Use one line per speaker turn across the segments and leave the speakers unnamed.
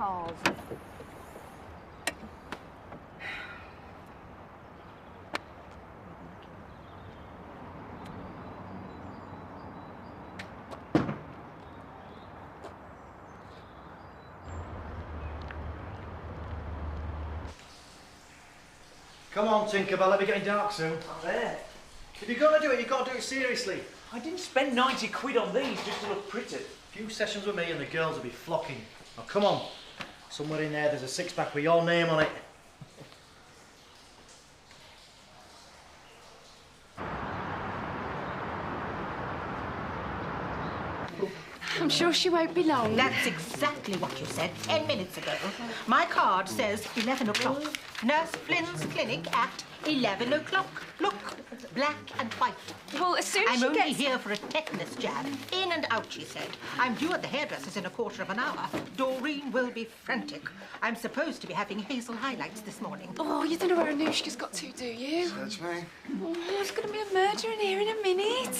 cars.
Come on, Tinkerbell, it'll be getting dark soon.
Up there.
If you're going to do it, you've got to do it seriously.
I didn't spend 90 quid on these just to look pretty.
A few sessions with me and the girls will be flocking. Now, come on. Somewhere in there, there's a six-pack with your name on it.
I'm sure she won't be long.
That's exactly what you said 10 minutes ago. My card says 11 o'clock. Nurse Flynn's clinic at 11 o'clock. Look, black and white.
Well, as soon as
I'm
she
only
gets...
here for a tetanus jab. In and out, she said. I'm due at the hairdresser's in a quarter of an hour. Doreen will be frantic. I'm supposed to be having hazel highlights this morning.
Oh, you don't know where Anushka's got to, do you?
Search me.
Oh, there's going to be a murder in here in a minute.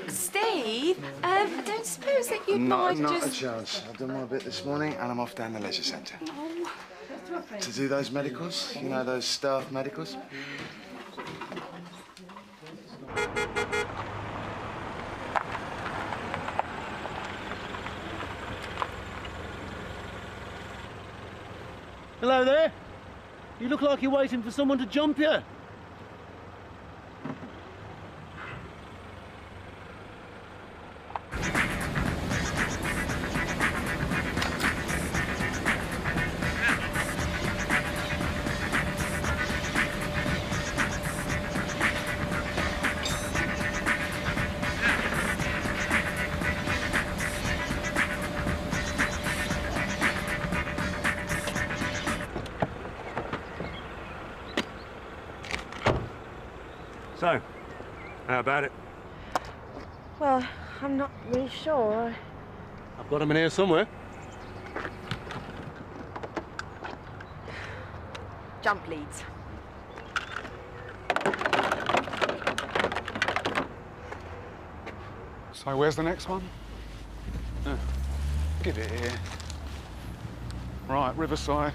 Steve, I don't suppose that you might
Not
just...
a chance. I've done my bit this morning and I'm off down the leisure centre.
Oh.
To do those medicals, you know, those staff medicals.
Hello there. You look like you're waiting for someone to jump you. So, how about it?
Well, I'm not really sure.
I've got them in here somewhere.
Jump leads.
So where's the next one? Give it here. Right, Riverside.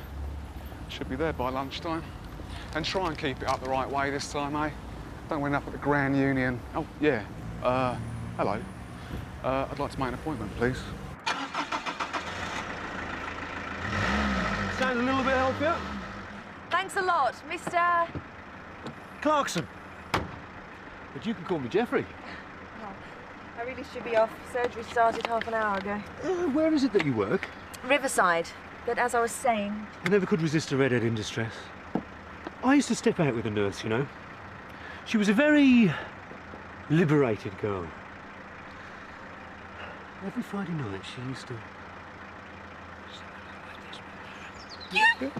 Should be there by lunchtime. And try and keep it up the right way this time, eh? Don't end up at the Grand Union. Oh, yeah. Hello. I'd like to make an appointment, please.
Sound a little bit healthier?
Thanks a lot, Mr...
Clarkson. But you can call me Jeffrey.
Oh, I really should be off. Surgery started half an hour ago.
Where is it that you work?
Riverside. But as I was saying...
I never could resist a redhead in distress. I used to step out with a nurse, you know. She was a very liberated girl. Every Friday night she used to... You!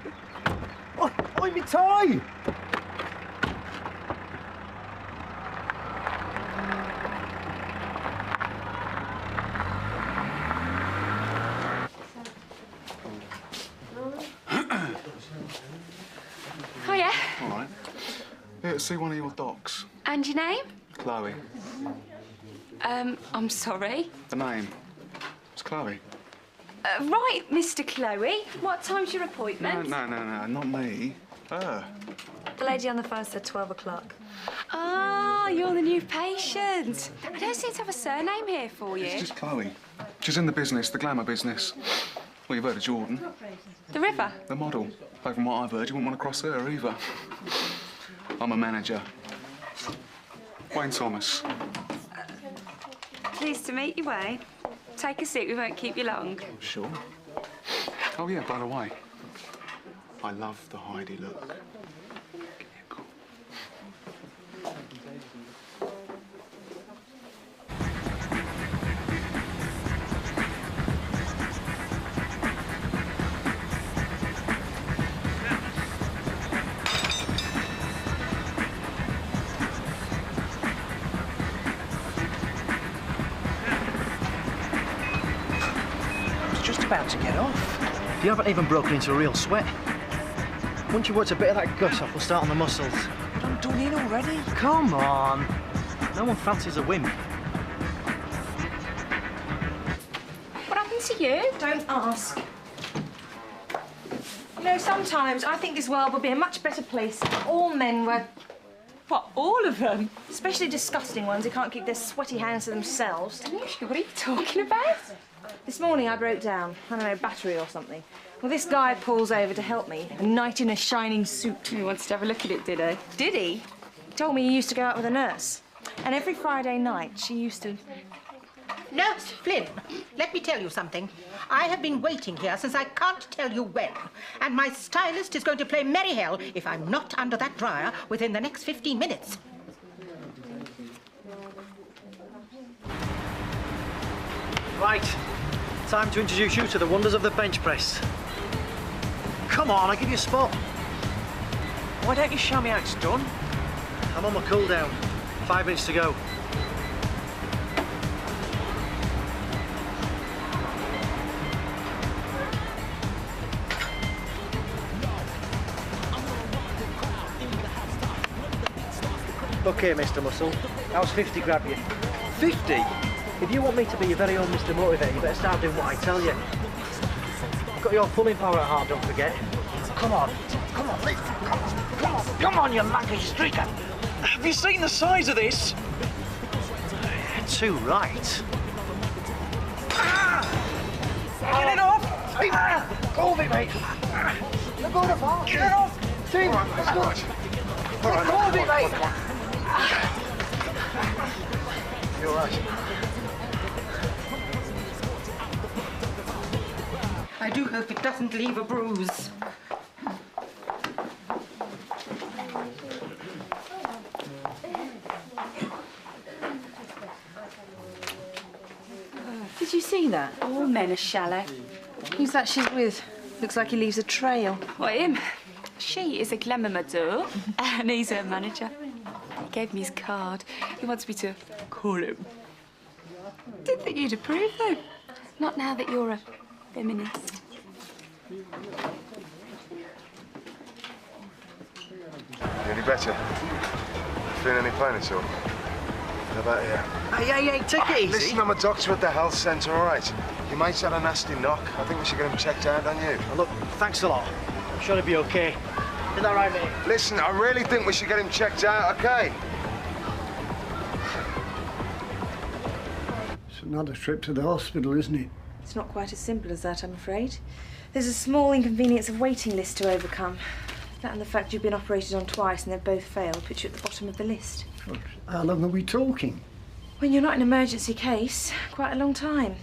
Oh, I'm in tie!
Oh, yeah?
All right. Here, see one of your docs.
And your name?
Chloe.
I'm sorry.
The name? It's Chloe.
Right, Mr. Chloe. What time's your appointment?
No, not me. Her.
The lady on the phone said 12 o'clock. Ah, you're the new patient. I don't seem to have a surname here for you.
It's just Chloe. She's in the business, the glamour business. Well, you've heard of Jordan.
The river?
The model. Though from what I've heard, you wouldn't want to cross her either. I'm a manager. Wayne Thomas.
Pleased to meet you, Wayne. Take a seat, we won't keep you long.
Sure. Oh, yeah, by the way, I love the Heidi look. Give me a call.
About to get off. You haven't even broken into a real sweat. Once you worked a bit of that gut off, we'll start on the muscles.
But I'm done in already.
Come on. No one fancies a wimp.
What happened to you? Don't ask.
You know, sometimes I think this world would be a much better place if all men were... What, all of them? Especially disgusting ones who can't keep their sweaty hands to themselves.
Tanushka, what are you talking about?
This morning I broke down, I don't know, battery or something. Well, this guy pulls over to help me, a knight in a shining suit.
He wants to have a look at it, did he?
Did he? He told me he used to go out with a nurse. And every Friday night she used to...
Nurse Flynn, let me tell you something. I have been waiting here since I can't tell you when. And my stylist is going to play merry hell if I'm not under that dryer within the next 15 minutes.
Right. Time to introduce you to the wonders of the bench press. Come on, I'll give you a spot.
Why don't you show me how it's done?
I'm on my cool down. 5 minutes to go. Okay, Mr. Muscle. How's 50 grab you? 50? If you want me to be your very own Mr. Motivator, you better start doing what I tell you. I've got your pulling power at heart, don't forget. Come on. Come on, listen. Come on. Come on, you lucky streaker.
Have you seen the size of this?
Too right.
Get it off!
Go with it, mate. Look over the bar. Get it off. Team, let's go. All right, go with it, mate. You're right.
I do hope it doesn't leave a bruise.
Did you see that?
All men are shallow.
Who's that she's with? Looks like he leaves a trail.
What, him? She is a glamour model, and he's her manager. He gave me his card. He wants me to call him. Didn't think you'd approve, though. Not now that you're a feminist.
Any better? Feeling any pain at all? How about you?
Hey, take it easy.
Listen, I'm a doctor at the health centre, all right? Your mate's had a nasty knock. I think we should get him checked out, don't you?
Look, thanks a lot. I'm sure he'll be okay. Is that right, mate?
Listen, I really think we should get him checked out, okay?
It's another trip to the hospital, isn't it?
It's not quite as simple as that, I'm afraid. There's a small inconvenience of waiting list to overcome. That and the fact you've been operated on twice and they've both failed puts you at the bottom of the list.
How long are we talking?
When you're not an emergency case, quite a long time.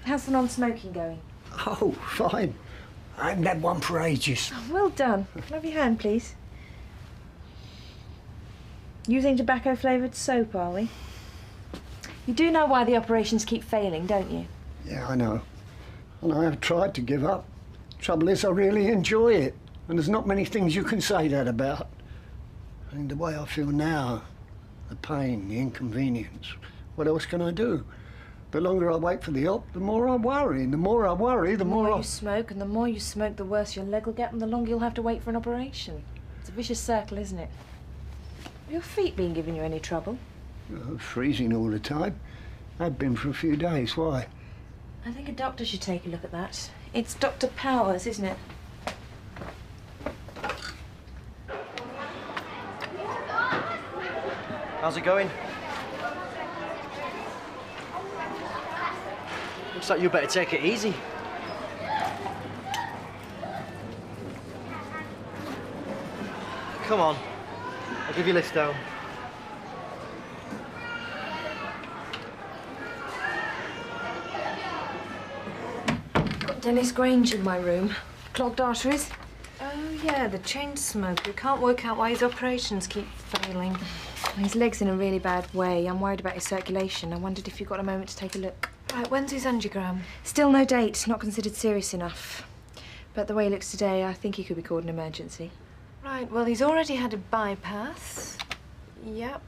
How's the non-smoking going?
Oh, fine. I haven't had one for ages.
Oh, well done. Can I have your hand, please? Using tobacco-flavoured soap, are we? You do know why the operations keep failing, don't you?
Yeah, I know. And I have tried to give up. Trouble is, I really enjoy it. And there's not many things you can say that about. And the way I feel now, the pain, the inconvenience, what else can I do? The longer I wait for the op, the more I worry. And the more I worry, the more
you smoke, and the more you smoke, the worse your leg will get, and the longer you'll have to wait for an operation. It's a vicious circle, isn't it? Have your feet been giving you any trouble?
Freezing all the time. I've been for a few days. Why?
I think a doctor should take a look at that. It's Dr. Powers, isn't it?
How's it going? Looks like you better take it easy. Come on. I'll give you a lift down.
Got Dennis Grange in my room. Clogged arteries. Oh, yeah, the chain smoker. Can't work out why his operations keep failing. His leg's in a really bad way. I'm worried about his circulation. I wondered if you got a moment to take a look.
Right, when's his angiogram?
Still no date. Not considered serious enough. But the way he looks today, I think he could be called an emergency.
Right, well, he's already had a bypass. Yep.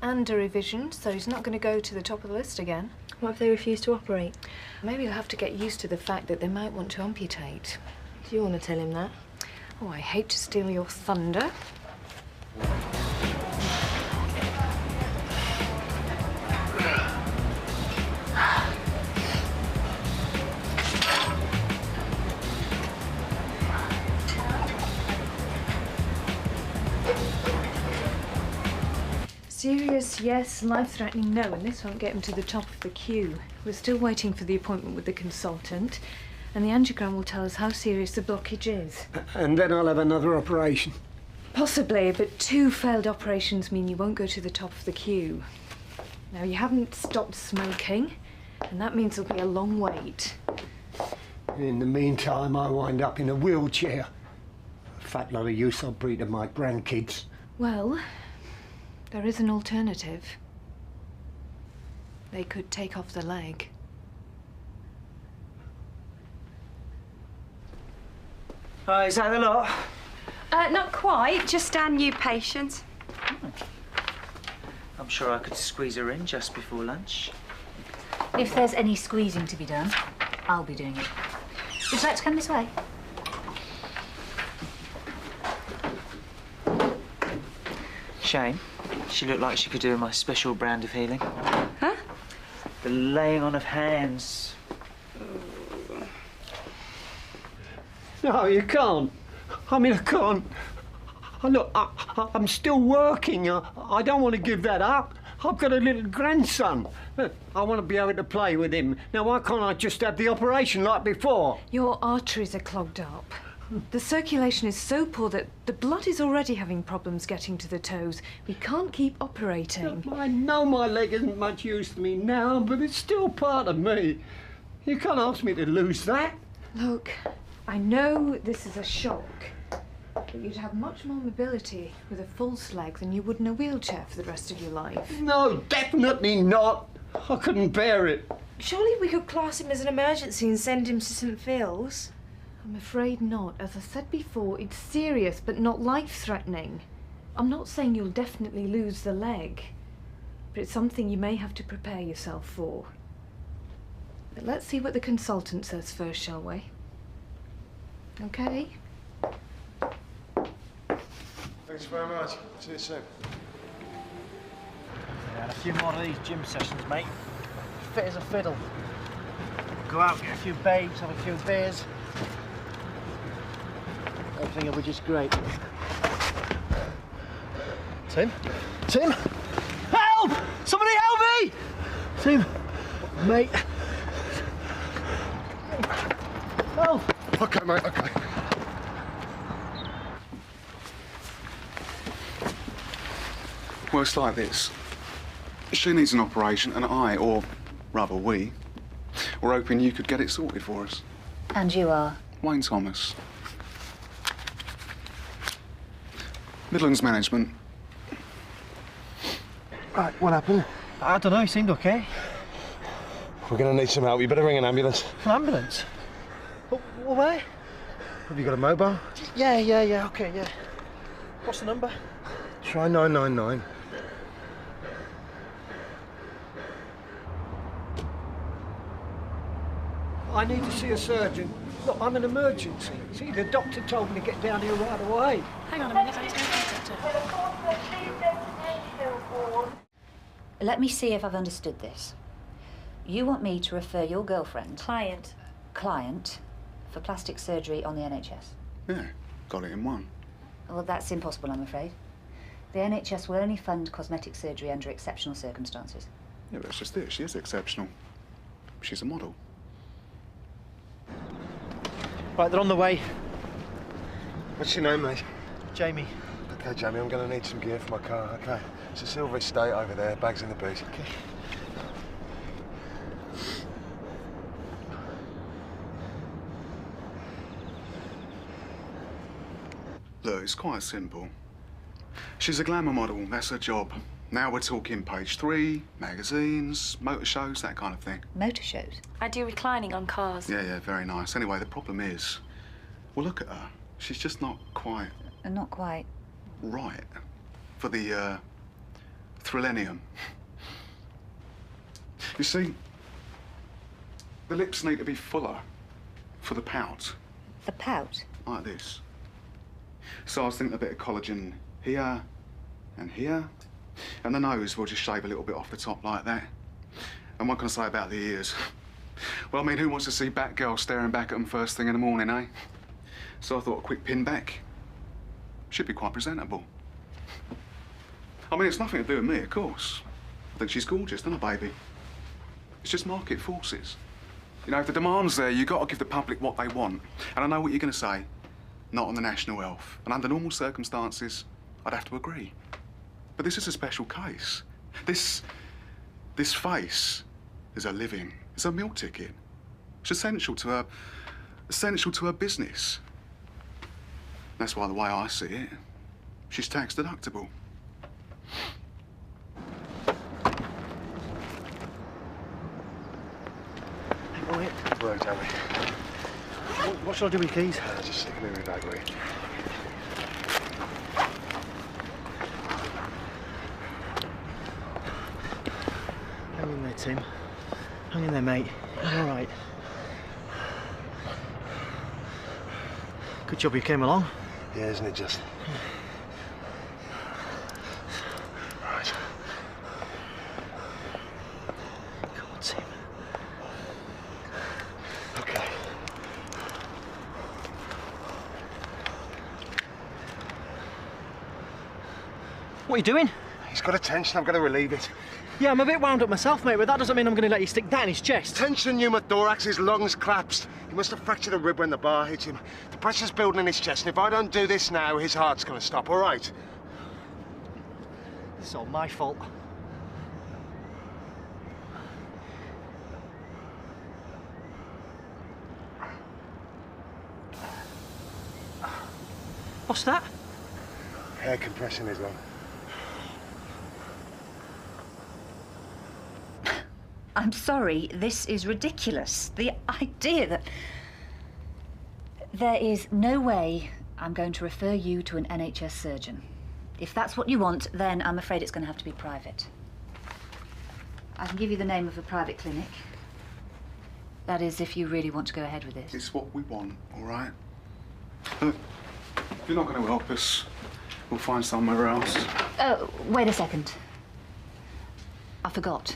And a revision, so he's not going to go to the top of the list again.
What if they refuse to operate?
Maybe you'll have to get used to the fact that they might want to amputate.
Do you want to tell him that?
Oh, I hate to steal your thunder.
Serious, yes. Life-threatening, no. And this won't get him to the top of the queue. We're still waiting for the appointment with the consultant. And the angiogram will tell us how serious the blockage is.
And then I'll have another operation.
Possibly, but 2 failed operations mean you won't go to the top of the queue. Now, you haven't stopped smoking, and that means there'll be a long wait.
In the meantime, I wind up in a wheelchair. A fat lot of use I'll breed to my grandkids.
Well, there is an alternative. They could take off the leg.
Is that a lot?
Not quite, just our new patient.
I'm sure I could squeeze her in just before lunch.
If there's any squeezing to be done, I'll be doing it. Would you like to come this way?
Shame. She looked like she could do my special brand of healing.
Huh?
The laying on of hands.
No, you can't. I mean, I can't. Look, I'm still working. I don't want to give that up. I've got a little grandson. I want to be able to play with him. Now, why can't I just have the operation like before?
Your arteries are clogged up. The circulation is so poor that the blood is already having problems getting to the toes. We can't keep operating.
Look, I know my leg isn't much use to me now, but it's still part of me. You can't ask me to lose that.
Look, I know this is a shock, but you'd have much more mobility with a false leg than you would in a wheelchair for the rest of your life.
No, definitely not. I couldn't bear it.
Surely we could class him as an emergency and send him to St. Phil's? I'm afraid not. As I said before, it's serious but not life-threatening. I'm not saying you'll definitely lose the leg, but it's something you may have to prepare yourself for. But let's see what the consultant says first, shall we? Okay?
Thanks very much. See you soon.
Yeah, a few more of these gym sessions, mate. Fit as a fiddle. Go out, get a few babes, have a few beers. Everything will be just great. Tim? Tim? Help! Somebody help me! Tim, mate. Help!
Okay, mate, okay.
Well, it's like this. She needs an operation, and I, or rather we, were hoping you could get it sorted for us.
And you are?
Wayne Thomas. Midlands Management.
Right, what happened? I don't know, he seemed okay.
We're gonna need some help. You better ring an ambulance.
An ambulance? Where?
Have you got a mobile?
Yeah, okay, yeah. What's the number?
Try 999.
I need to see a surgeon. Look, I'm an emergency. See, the doctor told me to get down here right away.
Hang on a minute, I need to go to the doctor.
Let me see if I've understood this. You want me to refer your girlfriend... Client for plastic surgery on the NHS?
Yeah, got it in one.
Well, that's impossible, I'm afraid. The NHS will only fund cosmetic surgery under exceptional circumstances.
Yeah, but it's just it. She is exceptional. She's a model.
Right, they're on the way.
What's your name, mate?
Jamie.
Okay, Jamie, I'm gonna need some gear for my car, okay? It's a silver estate over there, bags in the boot.
Okay.
Look, it's quite simple. She's a glamour model, that's her job. Now we're talking page 3, magazines, motor shows, that kind of thing.
Motor shows?
I do reclining on cars.
Yeah, very nice. Anyway, the problem is, well, look at her. She's just not quite...
Not quite.
Right. For the, Thrillenium. You see, the lips need to be fuller for the pout.
The pout?
Like this. So I was thinking a bit of collagen here and here. And the nose, we'll just shave a little bit off the top like that. And what can I say about the ears? Well, I mean, who wants to see Batgirl staring back at them first thing in the morning, eh? So I thought a quick pin back should be quite presentable. I mean, it's nothing to do with me, of course. I think she's gorgeous, don't I, baby? It's just market forces. You know, if the demand's there, you've got to give the public what they want. And I know what you're going to say. Not on the national health. And under normal circumstances, I'd have to agree. But this is a special case. This face is her living. It's her meal ticket. It's essential to her business. That's why, the way I see it, she's tax deductible.
Right.
Worked, Harry.
What shall I do with keys?
Just stick them in my bag, will you?
Hang in there, Tim. Hang in there, mate. All right. Good job you came along.
Yeah, isn't it just? Right.
Come on, Tim.
Okay.
What are you doing?
He's got a tension, I've got to relieve it.
Yeah, I'm a bit wound up myself, mate, but that doesn't mean I'm going to let you stick that in his chest.
Tension pneumothorax, his lungs collapsed. He must have fractured a rib when the bar hit him. The pressure's building in his chest, and if I don't do this now, his heart's going to stop, all right?
It's all my fault. What's that?
Air compression is on.
I'm sorry, this is ridiculous. The idea that... There is no way I'm going to refer you to an NHS surgeon. If that's what you want, then I'm afraid it's going to have to be private. I can give you the name of a private clinic. That is, if you really want to go ahead with this.
It's what we want, all right? Look, if you're not going to help us, we'll find somewhere else.
Oh, wait a second. I forgot.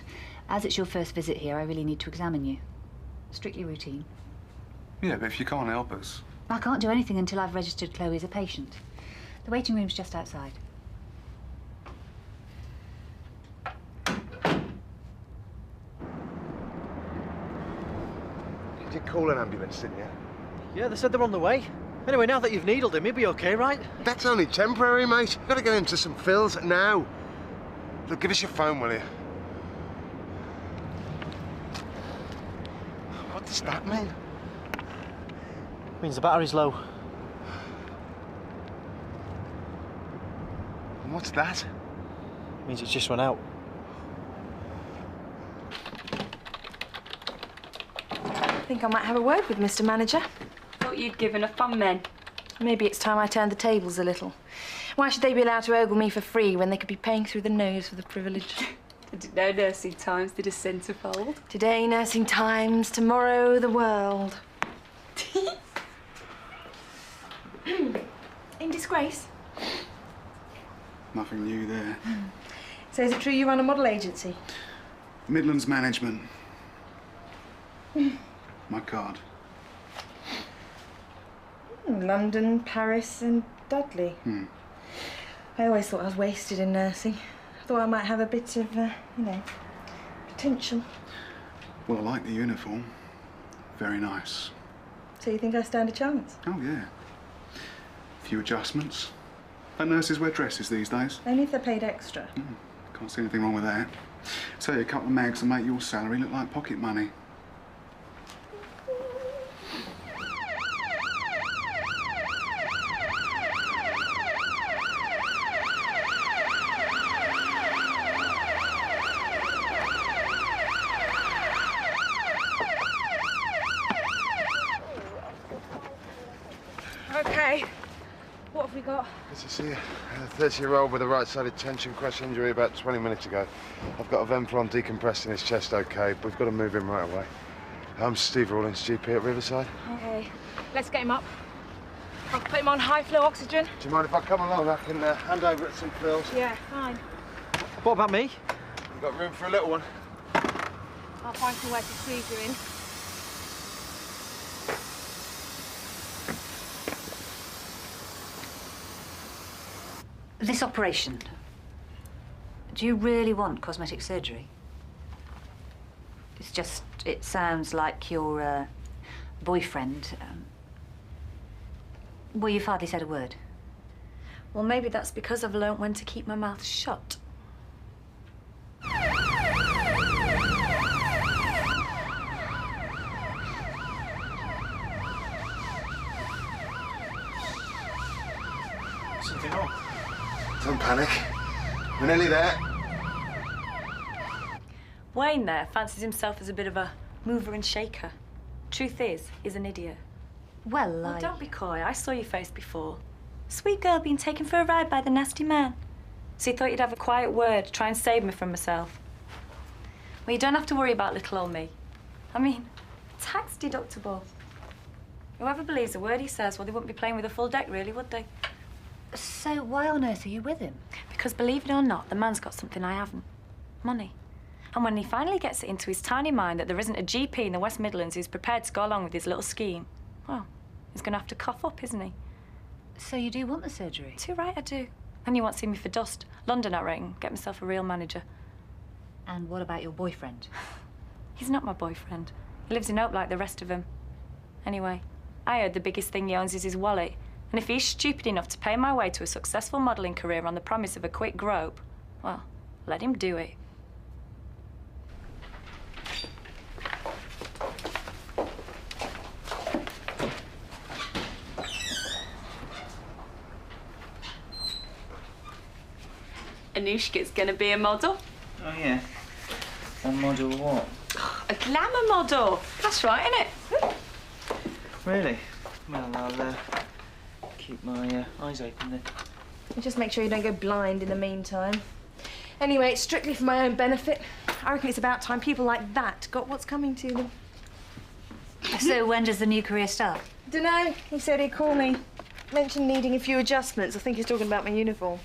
As it's your first visit here, I really need to examine you. Strictly routine.
Yeah, but if you can't help us...
I can't do anything until I've registered Chloe as a patient. The waiting room's just outside.
You did call an ambulance, didn't you?
Yeah, they said they're on the way. Anyway, now that you've needled him, he'll be okay, right?
That's only temporary, mate. You've got to get into some fills now. Look, give us your phone, will you? What does that mean?
Means the battery's low.
And what's that?
Means it's just run out.
I think I might have a word with Mr. Manager.
Thought you'd given a fun then.
Maybe it's time I turned the tables a little. Why should they be allowed to ogle me for free when they could be paying through the nose for the privilege?
I didn't know nursing times did a centrefold.
Today, nursing times. Tomorrow, the world. In disgrace?
Nothing new there.
So is it true you run a model agency?
Midlands Management. My card.
London, Paris and Dudley. I always thought I was wasted in nursing. I thought I might have a bit of, you know, potential.
Well, I like the uniform. Very nice.
So you think I stand a chance?
Oh, yeah. Few adjustments. Don't nurses wear dresses these days?
Only if they're paid extra.
Can't see anything wrong with that. Tell you, a couple of mags will make your salary look like pocket money.
Okay. What have we got?
Good to see you. A 30-year-old with a right-sided tension crash injury about 20 minutes ago. I've got a Venflon decompressed in his chest, okay, but we've got to move him right away. I'm Steve Rawlins, GP at Riverside.
Okay. Let's get him up. I'll put him on high-flow oxygen.
Do you mind if I come along? I can hand over at some fills.
Yeah, fine.
What about me?
We've got room for a little one.
I'll find somewhere to squeeze you in.
This operation, Do you really want cosmetic surgery? It's just, it sounds like your boyfriend. Well, you've hardly said a word.
Well, maybe that's because I've learnt when to keep my mouth shut.
Something wrong? Don't panic. We're nearly there.
Wayne there fancies himself as a bit of a mover and shaker. Truth is, he's an idiot.
Well,
Oh, don't be coy. I saw your face before. Sweet girl being taken for a ride by the nasty man. So you thought you'd have a quiet word, try and save me from myself. Well, you don't have to worry about little old me. I mean, tax deductible. Whoever believes a word he says, well, they wouldn't be playing with a full deck, really, would they?
So why on earth are you with him?
Because believe it or not, the man's got something I haven't. Money. And when he finally gets it into his tiny mind that there isn't a GP in the West Midlands who's prepared to go along with his little scheme, well, he's going to have to cough up, isn't he?
So you do want the surgery?
Too right, I do. And you won't see me for dust. London, I reckon. Get myself a real manager.
And what about your boyfriend?
He's not my boyfriend. He lives in Hope like the rest of them. Anyway, I heard the biggest thing he owns is his wallet. And if he's stupid enough to pay my way to a successful modelling career on the promise of a quick grope, well, let him do it. Anushka's gonna be a model.
Oh, yeah. A model what?
A glamour model. That's right, isn't it?
Really? Well, I'll keep my eyes open then.
Just make sure you don't go blind in the meantime. Anyway, it's strictly for my own benefit. I reckon it's about time people like that got what's coming to them.
So when does the new career start?
Dunno. He said he'd call me. Mentioned needing a few adjustments. I think he's talking about my uniform.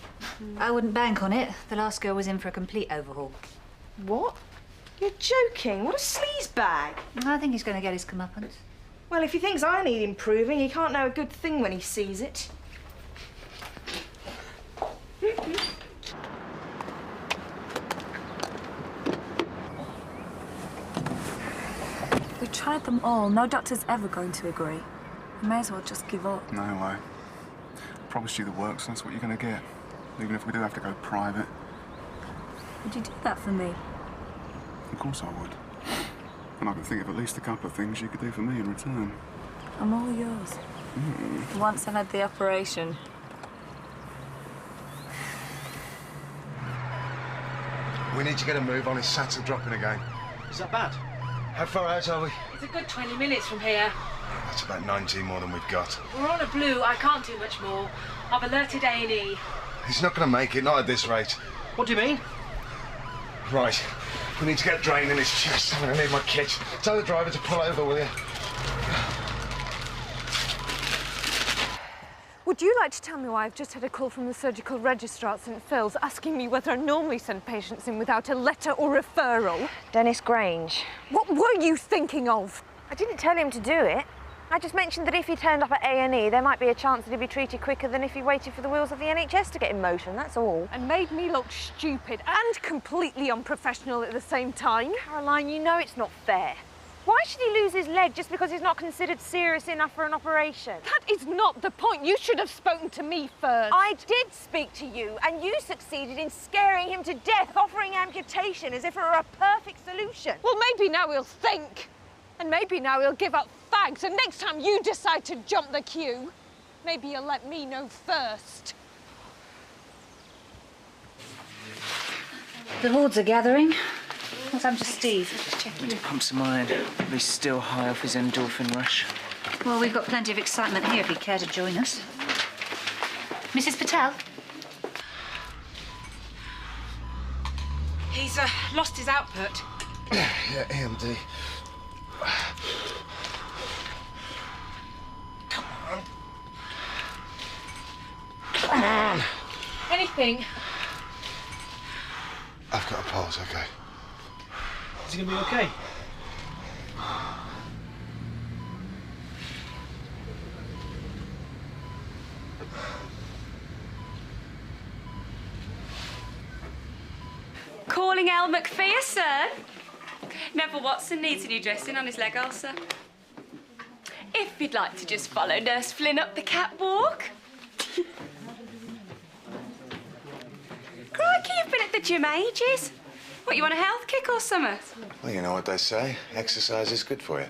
I wouldn't bank on it. The last girl was in for a complete overhaul.
What? You're joking? What a sleaze bag.
I think he's going to get his comeuppance.
Well, if he thinks I need improving, he can't know a good thing when he sees it.
We've tried them all. No doctor's ever going to agree. We may as well just give up.
No way. I promised you the works, that's what you're going to get. Even if we do have to go private.
Would you do that for me?
Of course I would. And I can think of at least a couple of things you could do for me in return.
I'm all yours. Once I've had the operation.
We need to get a move on. His sats are dropping again.
Is that bad?
How far out are we?
It's a good 20 minutes from here.
That's about 19 more than we've got.
We're on a blue. I can't do much more. I've alerted A&E.
He's not going to make it, not at this rate.
What do you mean?
Right. We need to get a drain in his chest. I'm going to need my kit. Tell the driver to pull over, will you?
Would you like to tell me why I've just had a call from the surgical registrar at St Phil's asking me whether I normally send patients in without a letter or referral?
Dennis Grange.
What were you thinking of?
I didn't tell him to do it. I just mentioned that if he turned up at A&E, there might be a chance that he'd be treated quicker than if he waited for the wheels of the NHS to get in motion, that's all.
And made me look stupid and completely unprofessional at the same time.
Caroline, you know it's not fair. Why should he lose his leg just because he's not considered serious enough for an operation?
That is not the point. You should have spoken to me first.
I did speak to you, and you succeeded in scaring him to death, offering amputation as if it were a perfect solution.
Well, maybe now he'll think. And maybe now he'll give up fags, and next time you decide to jump the queue, maybe you'll let me know first.
The hordes are gathering. What's happened to Steve? Just checking.
Need to pump some iron. He's still high off his endorphin rush.
Well, we've got plenty of excitement here if you'd care to join us. Mrs. Patel?
He's lost his output.
Yeah, EMD. Come on.
Anything?
I've got a pulse, okay.
Is he going to be okay?
Calling El McPherson. Neville Watson needs a new dressing on his leg ulcer. If you'd like to just follow Nurse Flynn up the catwalk. Crikey, you've been at the gym ages. What, you want a health kick or something?
Well, you know what they say. Exercise is good for you.